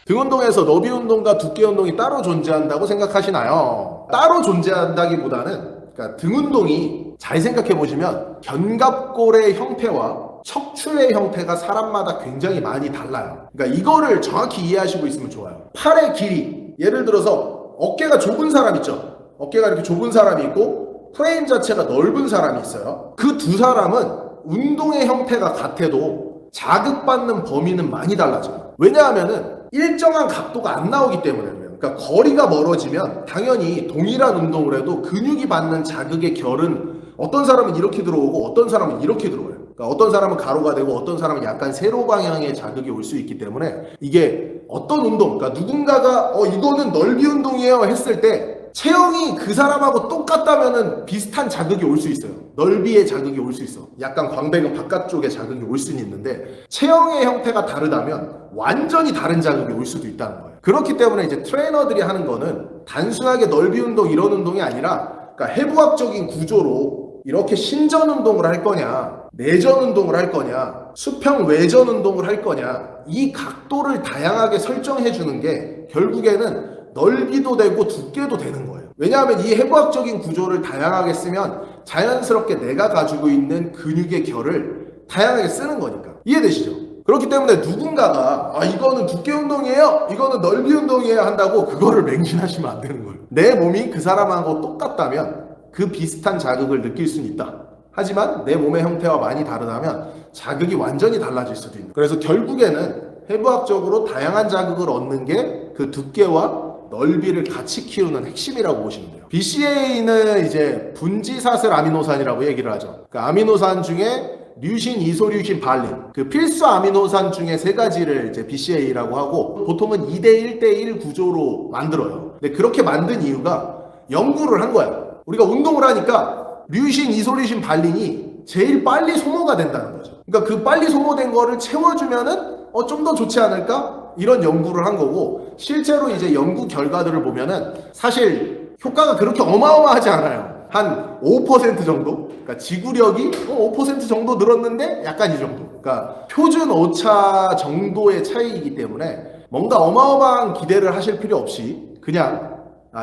등 운동에서 너비 운동과 두께 운동이 따로 존재한다고 생각하시나요? 따로 존재한다기보다는 그러니까 등 운동이 잘 생각해 보시면 견갑골의 형태와 척추의 형태가 사람마다 굉장히 많이 달라요. 그러니까 이거를 정확히 이해하시고 있으면 좋아요. 팔의 길이, 예를 들어서 어깨가 좁은 사람 있죠? 어깨가 이렇게 좁은 사람이 있고 프레임 자체가 넓은 사람이 있어요. 그 두 사람은 운동의 형태가 같아도 자극받는 범위는 많이 달라져요. 왜냐하면은 일정한 각도가 안 나오기 때문에 그래요. 그러니까 거리가 멀어지면 당연히 동일한 운동을 해도 근육이 받는 자극의 결은 어떤 사람은 이렇게 들어오고 어떤 사람은 이렇게 들어와요. 그러니까 어떤 사람은 가로가 되고 어떤 사람은 약간 세로 방향의 자극이 올 수 있기 때문에 이게 어떤 운동, 그러니까 누군가가 이거는 넓이 운동이에요 했을 때 체형이 그 사람하고 똑같다면은 비슷한 자극이 올 수 있어요. 넓이의 자극이 올 수 있어. 약간 광배근 바깥쪽에 자극이 올 수는 있는데 체형의 형태가 다르다면 완전히 다른 자극이 올 수도 있다는 거예요. 그렇기 때문에 이제 트레이너들이 하는 거는 단순하게 넓이 운동 이런 운동이 아니라 그러니까 해부학적인 구조로 이렇게 신전 운동을 할 거냐, 내전 운동을 할 거냐, 수평 외전 운동을 할 거냐, 이 각도를 다양하게 설정해 주는 게 결국에는 넓이도 되고 두께도 되는 거예요. 왜냐하면 이 해부학적인 구조를 다양하게 쓰면 자연스럽게 내가 가지고 있는 근육의 결을 다양하게 쓰는 거니까. 이해되시죠? 그렇기 때문에 누군가가 이거는 두께 운동이에요, 이거는 넓이 운동이에요 한다고 그거를 맹신하시면 안 되는 거예요. 내 몸이 그 사람하고 똑같다면 그 비슷한 자극을 느낄 수는 있다. 하지만 내 몸의 형태와 많이 다르다면 자극이 완전히 달라질 수도 있는 거예요. 그래서 결국에는 해부학적으로 다양한 자극을 얻는 게 그 두께와 넓이를 같이 키우는 핵심이라고 보시면 돼요. BCAA는 이제 분지사슬 아미노산이라고 얘기를 하죠. 그 아미노산 중에 류신, 이소류신, 발린, 그 필수 아미노산 중에 세 가지를 이제 BCAA라고 하고 보통은 2대 1대1 구조로 만들어요. 근데 그렇게 만든 이유가 연구를 한 거야. 우리가 운동을 하니까 류신, 이소류신, 발린이 제일 빨리 소모가 된다는 거죠. 그러니까 그 빨리 소모된 거를 채워주면은 좀 더 좋지 않을까? 이런 연구를 한 거고, 실제로 이제 연구 결과들을 보면은 사실 효과가 그렇게 어마어마하지 않아요. 한 5% 정도? 그러니까 지구력이 5% 정도 늘었는데 약간 이 정도. 그러니까 표준 오차 정도의 차이이기 때문에 뭔가 어마어마한 기대를 하실 필요 없이 그냥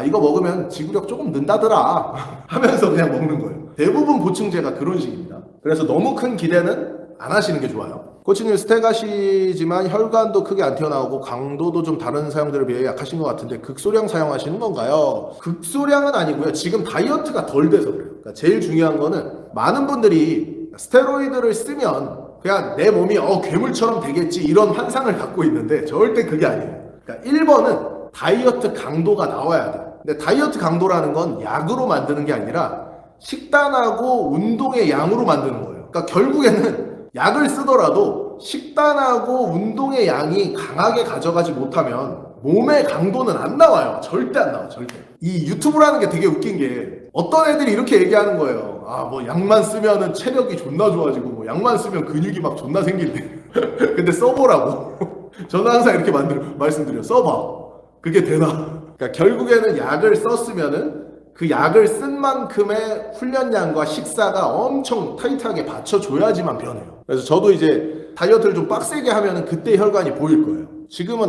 이거 먹으면 지구력 조금 는다더라 하면서 그냥 먹는 거예요. 대부분 보충제가 그런 식입니다. 그래서 너무 큰 기대는 안 하시는 게 좋아요. 코치님 스택 하시지만 혈관도 크게 안 튀어나오고 강도도 좀 다른 사용들에 비해 약하신 것 같은데 극소량 사용하시는 건가요? 극소량은 아니고요. 지금 다이어트가 덜 돼서 그래요. 그러니까 제일 중요한 거는 많은 분들이 스테로이드를 쓰면 그냥 내 몸이 괴물처럼 되겠지 이런 환상을 갖고 있는데 절대 그게 아니에요. 그러니까 1번은 다이어트 강도가 나와야 돼요. 근데 다이어트 강도라는 건 약으로 만드는 게 아니라 식단하고 운동의 양으로 만드는 거예요. 그러니까 결국에는 약을 쓰더라도 식단하고 운동의 양이 강하게 가져가지 못하면 몸의 강도는 안 나와요. 절대 안 나와, 절대. 이 유튜브라는 게 되게 웃긴 게 어떤 애들이 이렇게 얘기하는 거예요. 뭐 약만 쓰면은 체력이 존나 좋아지고 뭐 약만 쓰면 근육이 막 존나 생긴대. 근데 써보라고. 저는 항상 이렇게 말씀드려요. 써봐. 그게 되나? 그러니까 결국에는 약을 썼으면은 그 약을 쓴 만큼의 훈련량과 식사가 엄청 타이트하게 받쳐줘야지만 변해요. 그래서 저도 이제 다이어트를 좀 빡세게 하면은 그때 혈관이 보일 거예요. 지금은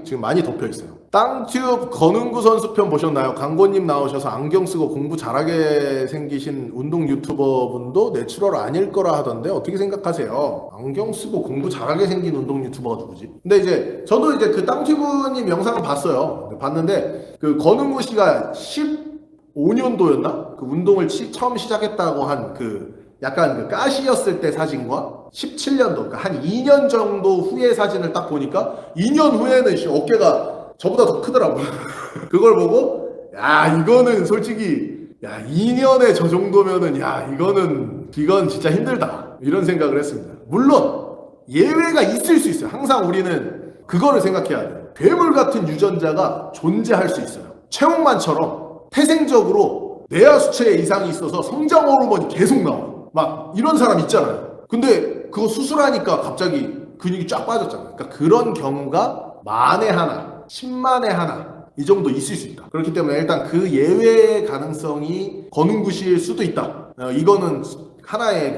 지금 많이 덮여 있어요. 땅튜브 건은구 선수 편 보셨나요? 강고님 나오셔서 안경 쓰고 공부 잘하게 생기신 운동 유튜버 분도 내추럴 아닐 거라 하던데 어떻게 생각하세요? 안경 쓰고 공부 잘하게 생긴 운동 유튜버가 누구지? 근데 이제 저도 이제 그 땅튜브님 영상을 봤어요. 봤는데 그 건은구 씨가 15년도였나? 그 운동을 처음 시작했다고 한 약간 그 가시였을 때 사진과 17년도, 그러니까 한 2년 정도 후의 사진을 딱 보니까 2년 후에는 어깨가 저보다 더 크더라고요. 그걸 보고, 이거는 솔직히, 2년에 저 정도면은, 이건 진짜 힘들다. 이런 생각을 했습니다. 물론, 예외가 있을 수 있어요. 항상 우리는 그거를 생각해야 돼요. 괴물 같은 유전자가 존재할 수 있어요. 최홍만처럼 태생적으로 뇌하 수치에 이상이 있어서 성장 호르몬이 계속 나와요. 막 이런 사람 있잖아요. 근데 그거 수술하니까 갑자기 근육이 쫙 빠졌잖아요. 그러니까 그런 경우가 만에 하나, 10만에 하나 이 정도 있을 수 있다. 그렇기 때문에 일단 그 예외의 가능성이 권은구씨일 수도 있다. 이거는 하나의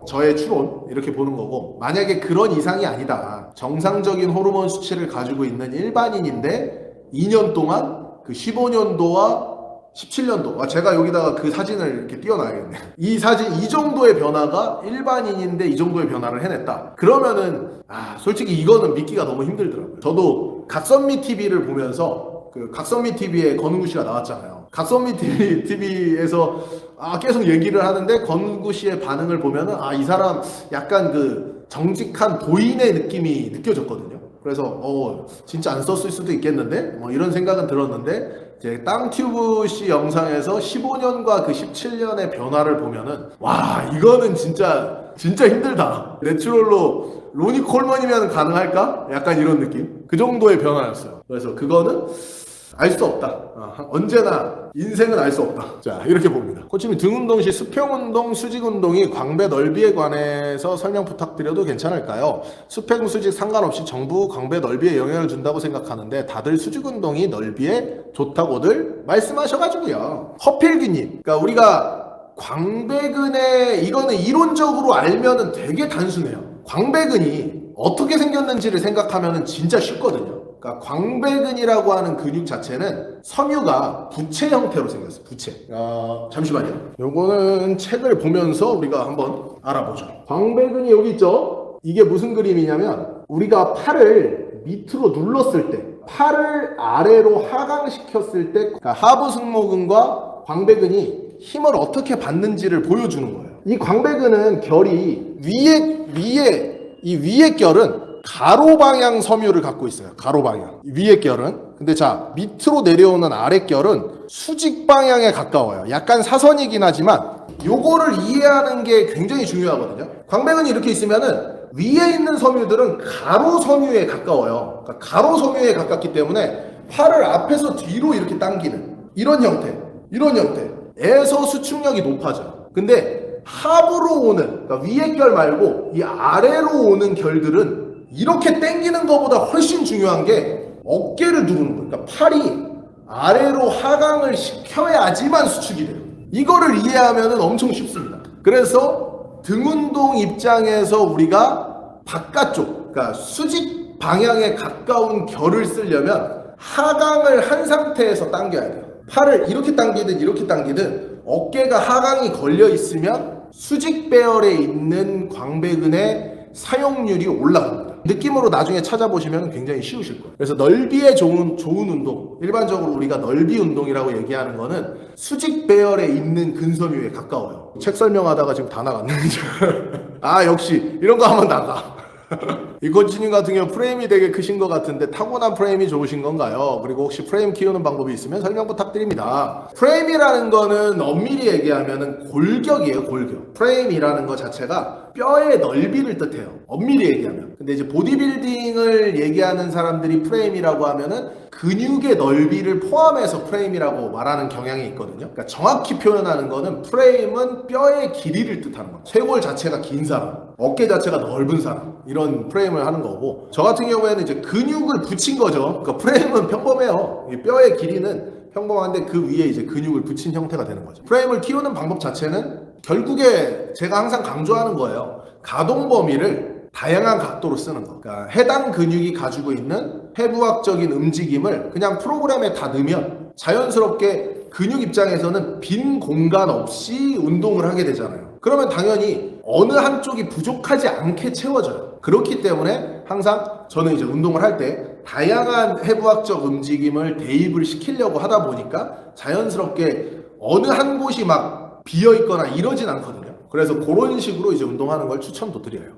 저의 추론 이렇게 보는 거고, 만약에 그런 이상이 아니다, 정상적인 호르몬 수치를 가지고 있는 일반인인데 2년 동안 그 15년도와 17년도, 제가 여기다가 그 사진을 이렇게 띄워놔야겠네. 이 사진, 이 정도의 변화가 일반인인데 이 정도의 변화를 해냈다. 그러면은 솔직히 이거는 믿기가 너무 힘들더라고요. 저도 각선미 TV를 보면서, 그 각선미 TV에 권은구 씨가 나왔잖아요. 각선미 TV에서 계속 얘기를 하는데 권은구 씨의 반응을 보면은 이 사람 약간 그 정직한 도인의 느낌이 느껴졌거든요. 그래서 진짜 안 썼을 수도 있겠는데 이런 생각은 들었는데, 이제 땅튜브 씨 영상에서 15년과 그 17년의 변화를 보면은 이거는 진짜 힘들다. 내추럴로 로니 콜먼이면 가능할까? 약간 이런 느낌. 그 정도의 변화였어요. 그래서 그거는 알 수 없다. 언제나 인생은 알 수 없다. 자, 이렇게 봅니다. 코치님, 등운동 시 수평운동, 수직운동이 광배 넓이에 관해서 설명 부탁드려도 괜찮을까요? 수평, 수직 상관없이 전부 광배 넓이에 영향을 준다고 생각하는데 다들 수직운동이 넓이에 좋다고들 말씀하셔가지고요. 허필기님, 그러니까 우리가 광배근의, 이거는 이론적으로 알면은 되게 단순해요. 광배근이 어떻게 생겼는지를 생각하면은 진짜 쉽거든요. 그러니까 광배근이라고 하는 근육 자체는 섬유가 부채 형태로 생겼어요. 부채. 잠시만요. 요거는 책을 보면서 우리가 한번 알아보죠. 광배근이 여기 있죠? 이게 무슨 그림이냐면, 우리가 팔을 밑으로 눌렀을 때, 팔을 아래로 하강시켰을 때, 그러니까 하부 승모근과 광배근이 힘을 어떻게 받는지를 보여주는 거예요. 이 광배근은 결이 이 위의 결은 가로 방향 섬유를 갖고 있어요. 가로 방향. 위의 결은. 근데 자, 밑으로 내려오는 아래 결은 수직 방향에 가까워요. 약간 사선이긴 하지만 요거를 이해하는 게 굉장히 중요하거든요. 광배근이 이렇게 있으면은 위에 있는 섬유들은 가로 섬유에 가까워요. 그러니까 가로 섬유에 가깝기 때문에 팔을 앞에서 뒤로 이렇게 당기는 이런 형태에서 수축력이 높아져요. 근데 하부로 오는, 그러니까 위의 결 말고 이 아래로 오는 결들은 이렇게 당기는 것보다 훨씬 중요한 게 어깨를 누르는 거예요. 그러니까 팔이 아래로 하강을 시켜야지만 수축이 돼요. 이거를 이해하면 엄청 쉽습니다. 그래서 등운동 입장에서 우리가 바깥쪽, 그러니까 수직 방향에 가까운 결을 쓰려면 하강을 한 상태에서 당겨야 돼요. 팔을 이렇게 당기든 어깨가 하강이 걸려 있으면 수직 배열에 있는 광배근의 사용률이 올라갑니다. 느낌으로 나중에 찾아보시면 굉장히 쉬우실 거예요. 그래서 넓이에 좋은 운동, 일반적으로 우리가 넓이 운동이라고 얘기하는 거는 수직 배열에 있는 근섬유에 가까워요. 책 설명하다가 지금 다 나갔네. 역시 이런 거 하면 나가. 이 코치님 같은 경우 프레임이 되게 크신 것 같은데 타고난 프레임이 좋으신 건가요? 그리고 혹시 프레임 키우는 방법이 있으면 설명 부탁드립니다. 프레임이라는 거는 엄밀히 얘기하면 골격이에요. 골격. 프레임이라는 거 자체가 뼈의 넓이를 뜻해요. 엄밀히 얘기하면. 근데 이제 보디빌딩을 얘기하는 사람들이 프레임이라고 하면은 근육의 넓이를 포함해서 프레임이라고 말하는 경향이 있거든요. 그러니까 정확히 표현하는 거는 프레임은 뼈의 길이를 뜻하는 거예요. 쇄골 자체가 긴 사람, 어깨 자체가 넓은 사람, 이런 프레임을 하는 거고, 저 같은 경우에는 이제 근육을 붙인 거죠. 그러니까 프레임은 평범해요. 뼈의 길이는 평범한데 그 위에 이제 근육을 붙인 형태가 되는 거죠. 프레임을 키우는 방법 자체는 결국에 제가 항상 강조하는 거예요. 가동 범위를 다양한 각도로 쓰는 거. 그러니까 해당 근육이 가지고 있는 해부학적인 움직임을 그냥 프로그램에 다 넣으면 자연스럽게 근육 입장에서는 빈 공간 없이 운동을 하게 되잖아요. 그러면 당연히 어느 한쪽이 부족하지 않게 채워져요. 그렇기 때문에 항상 저는 이제 운동을 할 때 다양한 해부학적 움직임을 대입을 시키려고 하다 보니까 자연스럽게 어느 한 곳이 막 비어 있거나 이러진 않거든요. 그래서 그런 식으로 이제 운동하는 걸 추천도 드려요.